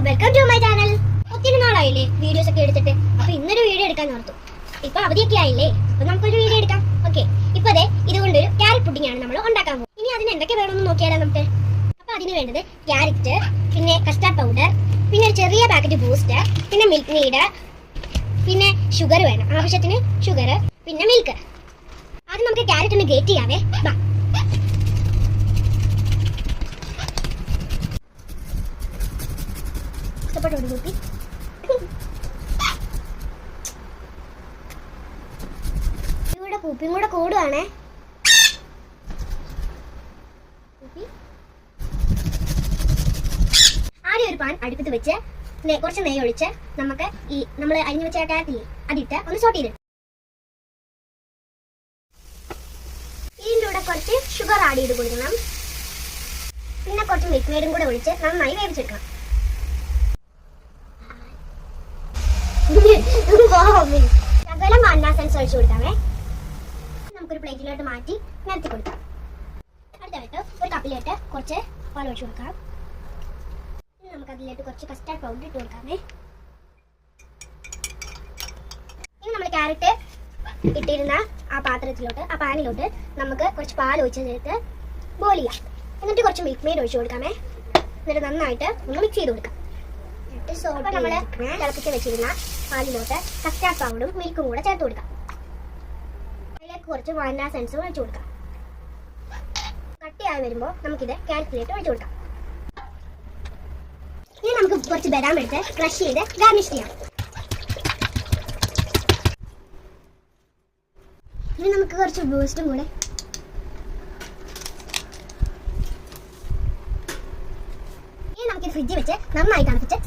Welcome to my channel. ഒത്തിരി നാളായില്ലേ videos ഒക്കെ എടുത്തിട്ട്. അപ്പൊ ഇന്നൊരു വീഡിയോ എടുക്കാൻ ഓർത്തു. ഇപ്പൊ അവധിയൊക്കെ ആയില്ലേ, അപ്പൊ നമുക്കൊരു വീഡിയോ എടുക്കാം. ഓക്കെ, ഇപ്പൊ അതെ ഇതുകൊണ്ടൊരു ക്യാരറ്റ് പുഡിംഗ് ആണ് നമ്മൾ ഉണ്ടാക്കാൻ പോകുന്നത്. ഇനി അതിന് എന്തൊക്കെ വേണമെന്ന് നോക്കിയാലോ നമുക്ക്. അപ്പൊ അതിന് വേണ്ടത് ക്യാരറ്റ്, പിന്നെ കസ്റ്റാർഡ് പൗഡർ, പിന്നെ ഒരു ചെറിയ പാക്കറ്റ് ബൂസ്റ്റ്, പിന്നെ മിൽക്ക് മെയ്ഡ്, പിന്നെ ഷുഗർ വേണം, ആവശ്യത്തിന് ഷുഗർ, പിന്നെ മിൽക്ക്. ആദ്യം നമുക്ക് ക്യാരറ്റ് ഒന്ന് ഗ്രേറ്റ് ചെയ്യാവേ. ബാ, ഇഷ്ടപ്പെട്ടു കുപ്പി. ഇവിടെ കുപ്പിയും കൂടെ കൂടുവാണേ. ആദ്യം ഒരു പാൻ അടുപ്പത്ത് വെച്ച് കുറച്ച് നെയ്യ് ഒഴിച്ച് നമുക്ക് ഈ നമ്മൾ അരിഞ്ഞു വെച്ച ക്യാരറ്റ് അതിട്ട് ഒന്ന് സോട്ട് ചെയ്ത്, ഇതിൻ്റെ കൂടെ കുറച്ച് ഷുഗർ ആഡ് ചെയ്ത് കൊടുക്കണം. പിന്നെ കുറച്ച് മിൽക്ക് മെയ്ഡും കൂടെ ഒഴിച്ച് നന്നായി വേവിച്ചെടുക്കണം. ശകലം വാനില എസൻസ് ഒഴിച്ചു കൊടുക്കാമേ. നമുക്കൊരു പ്ലേറ്റിലോട്ട് മാറ്റി നിരത്തി കൊടുക്കാം. അടുത്തായിട്ട് ഒരു കപ്പിലോട്ട് കുറച്ച് പാൽ ഒഴിച്ചു കൊടുക്കാം. ഇനി നമുക്ക് അതിലോട്ട് കുറച്ച് കസ്റ്റാർഡ് പൗഡർ ഇട്ട് കൊടുക്കാമേ. ഇനി നമ്മൾ ക്യാരറ്റ് ഇട്ടിരുന്ന ആ പാത്രത്തിലോട്ട്, ആ പാനിലോട്ട് നമുക്ക് കുറച്ച് പാൽ ഒഴിച്ച് ചേർത്ത് ബോയിൽ ചെയ്യാം. എന്നിട്ട് കുറച്ച് മിൽക്ക് മെയ്ഡ് ഒഴിച്ചു കൊടുക്കാമേ. എന്നിട്ട് നന്നായിട്ട് ഒന്ന് മിക്സ് ചെയ്ത് കൊടുക്കാം. അപ്പൊ നമ്മള് തിളപ്പിച്ച് വെച്ചിരുന്ന പാലിലോട്ട് കസ്റ്റാർഡ് പൗഡറും മിൽക്കും കൂടെ ചേർത്ത് കൊടുക്കാം. അതിലേക്ക് കുറച്ച് വാനില എസൻസും ഒഴിച്ചു കൊടുക്കാം. കട്ടിയായി വരുമ്പോൾ നമുക്കിത് ക്യാരറ്റിലേക്ക് ഒഴിച്ചു കൊടുക്കാം. ഇനി നമുക്ക് കുറച്ച് ബദാം എടുത്ത് ക്രഷ് ചെയ്ത് ഗാർണിഷ് ചെയ്യാം. ഇനി നമുക്ക് കുറച്ച് ബൂസ്റ്റും കൂടെ. ഇനി നമുക്ക് ഫ്രിഡ്ജിൽ വെച്ച് നന്നായി തണുപ്പിച്ച്